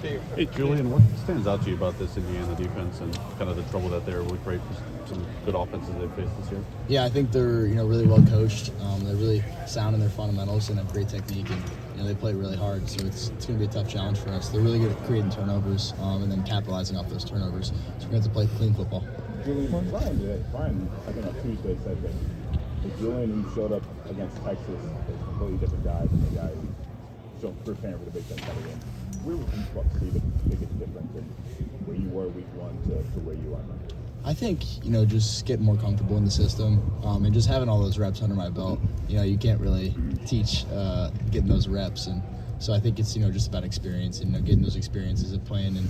you. Hey, Julian, what stands out to you about this Indiana defense and kind of the trouble that they're with great some good offenses they've faced this year? Yeah, I think they're really well coached. They're really sound in their fundamentals and have great technique, and they play really hard. So it's going to be a tough challenge for us. They're really good at creating turnovers and then capitalizing off those turnovers. So we're going to have to play clean football. Julian, Brian, I think on Tuesday said that if Julian showed up against Texas as completely different guys than the guy who showed firsthand for the Big Ten title game. Where would you see the biggest difference in where you were week one to where you are now? I think, just getting more comfortable in the system and just having all those reps under my belt. You can't really teach getting those reps. And so I think it's, just about experience and getting those experiences of playing in,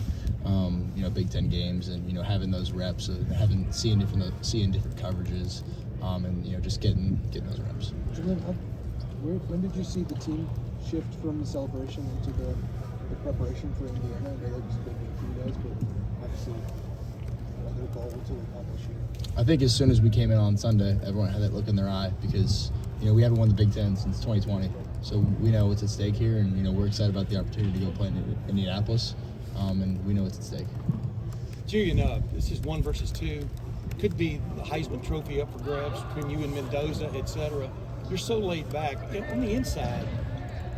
Big Ten games and, having those reps and seeing different coverages and, just getting those reps. Julian, when did you see the team shift from the celebration into the preparation for Indiana? I know that was a big game for you guys, but obviously another goal to accomplish here. I think as soon as we came in on Sunday, everyone had that look in their eye because, we haven't won the Big Ten since 2020. So we know what's at stake here, and, we're excited about the opportunity to go play in Indianapolis, and we know what's at stake. Julian, this is 1 versus 2. Could be the Heisman Trophy up for grabs between you and Mendoza, etc. You're so laid back. On the inside,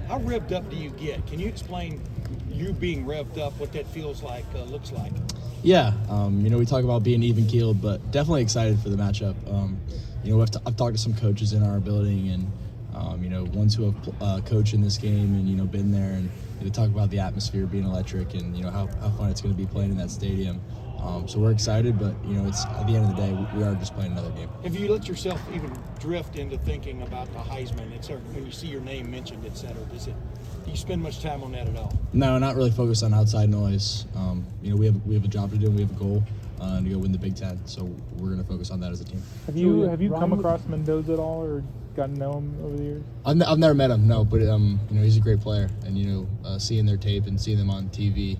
how revved up do you get? Can you explain you being revved up, what that feels like, looks like? Yeah, we talk about being even-keeled, but definitely excited for the matchup. I've talked to some coaches in our building and, ones who have coached in this game and, been there, and they talk about the atmosphere being electric and, how fun it's going to be playing in that stadium. So we're excited, but, it's at the end of the day, we are just playing another game. Have you let yourself even drift into thinking about the Heisman, etc., when you see your name mentioned, etc.? Do you spend much time on that at all? No, not really focused on outside noise. We have a job to do, and we have a goal to go win the Big Ten, so we're going to focus on that as a team. Have you come across Mendoza at all or gotten to know him over the years? I've never met him, no, but he's a great player, and seeing their tape and seeing them on TV,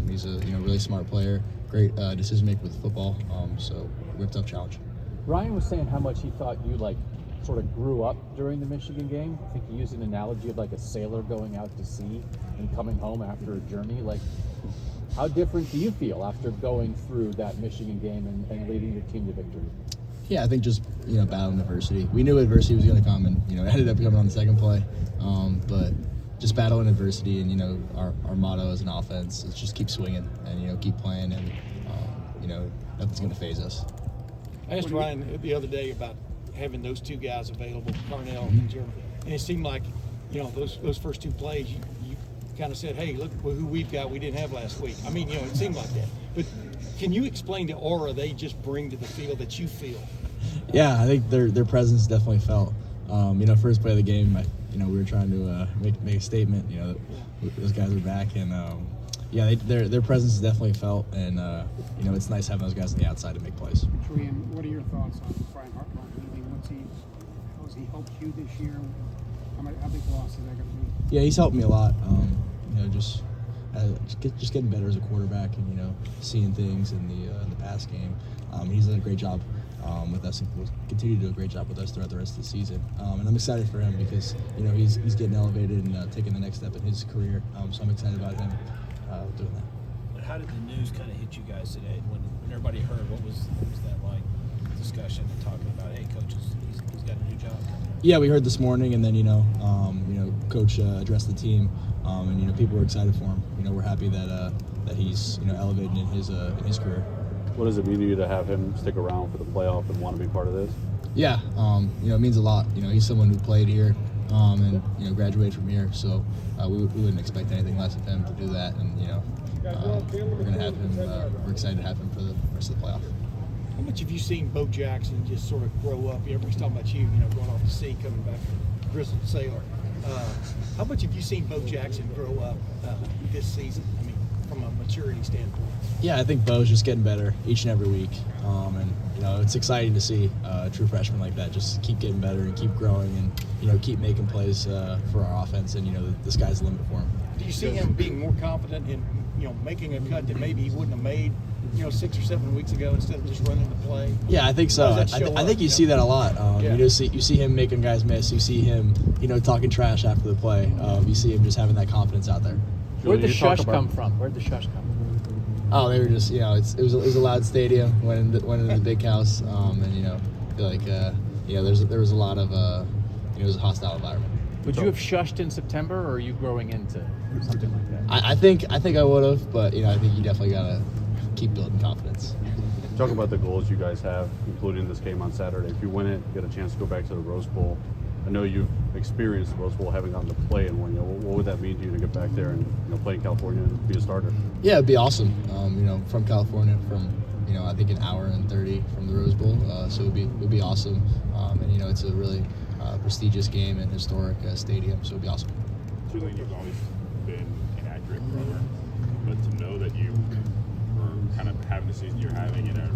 he's a really smart player, great decision maker with football. So we're a tough challenge. Ryan was saying how much he thought you sort of grew up during the Michigan game. I think he used an analogy of like a sailor going out to sea and coming home after a journey. How different do you feel after going through that Michigan game and leading your team to victory? Yeah, I think just battling adversity. We knew adversity was going to come, and it ended up coming on the second play. But just battling adversity, and our motto as an offense is just keep swinging and keep playing, and nothing's going to faze us. I asked Ryan the other day about having those two guys available, Carnell and Jeremy, and it seemed like those first two plays you kind of said, hey, look who we've got we didn't have last week. I mean, it seemed like that. But can you explain the aura they just bring to the field that you feel? Yeah, I think their presence definitely felt. First play of the game, we were trying to make a statement. Those guys are back, and their presence is definitely felt, and it's nice having those guys on the outside to make plays. Julian, what are your thoughts on Brian Hartline leaving? How has he helped you this year? How big a loss is that going to be? Yeah, he's helped me a lot. Just getting better as a quarterback, and seeing things in the pass game. He's done a great job with us, and will continue to do a great job with us throughout the rest of the season. And I'm excited for him because he's getting elevated and taking the next step in his career. So I'm excited about him doing that. How did the news kind of hit you guys today when everybody heard? What was that like? Discussion and talking about, hey, coach, he's got a new job. Yeah, we heard this morning, and then coach addressed the team, and people were excited for him. We're happy that he's elevating in his career. What does it mean to you to have him stick around for the playoff and want to be part of this? Yeah, it means a lot. He's someone who played here and graduated from here, so we wouldn't expect anything less of him to do that. And we're gonna have him. We're excited to have him for the rest of the playoff. How much have you seen Bo Jackson just sort of grow up? Everybody's talking about you, going off the sea, coming back from grizzled sailor. How much have you seen Bo Jackson grow up this season? I mean, from a maturity standpoint. Yeah, I think Bo's just getting better each and every week, and it's exciting to see a true freshman like that just keep getting better and keep growing and keep making plays for our offense, and the sky's the limit for him. Do you see him being more confident in making a cut that maybe he wouldn't have made 6 or 7 weeks ago instead of just running the play? Yeah, I think so. I think you see that a lot. You see him making guys miss. You see him talking trash after the play. You see him just having that confidence out there. Where'd the you talk shush about- come from? Where'd the shush come from? Oh, they were just, it was a loud stadium. Went into the big house, and I feel like there was a lot of it was a hostile environment. Would you have shushed in September, or are you growing into something like that? I think I would have, but I think you definitely gotta keep building confidence. Talk about the goals you guys have, including this game on Saturday. If you win it, get a chance to go back to the Rose Bowl. I know you've experienced the Rose Bowl, having gotten to play in one. What would that mean to you to get back there and play in California and be a starter? Yeah, it'd be awesome. From California, from I think an hour and 30 from the Rose Bowl, so it'd be awesome. And it's a really prestigious game and historic stadium, so it'd be awesome. Julian, you've always been an accurate thrower, but to know that you are kind of having the season you're having and are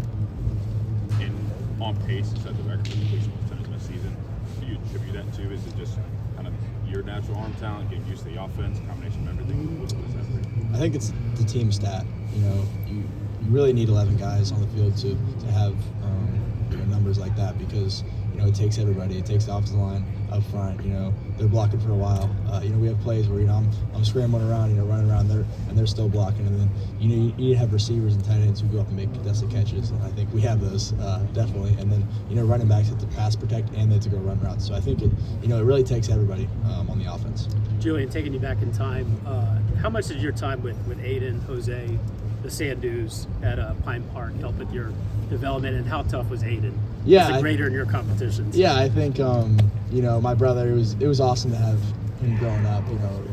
on pace to set the record for completion percentage in a season, what do you attribute that to? Is it just kind of your natural arm talent, getting used to the offense, combination of everything? What is that for you? I think it's the team stat. You really need 11 guys on the field to have numbers like that, because it takes everybody. It takes the offensive line up front. They're blocking for a while. We have plays where I'm scrambling around, running around there, and they're still blocking. And then you need to have receivers and tight ends who go up and make contested catches. And I think we have those definitely. And then running backs have to pass protect and they have to go run routes. So I think it really takes everybody on the offense. Julian, taking you back in time, how much did your time with Aiden, Jose, the Sandus at Pine Park help with your development, and how tough was Aiden? Yeah, as a grader in your competitions. Yeah, I think my brother. It was awesome to have him growing up,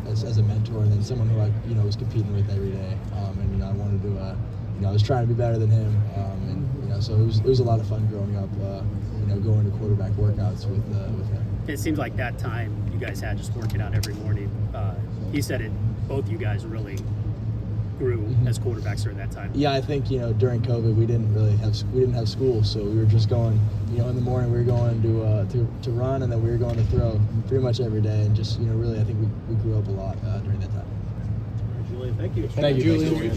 as a mentor, and then someone who I was competing with every day. And I wanted to, I was trying to be better than him. And so it was a lot of fun growing up. Going to quarterback workouts with him. It seems like that time you guys had just working out every morning. He said it. Both you guys really grew as quarterbacks during that time. Yeah, I think during COVID we didn't have school, so we were just going. In the morning we were going to run, and then we were going to throw pretty much every day, and just really I think we grew up a lot during that time. Julian, thank you. Thank you, Julian.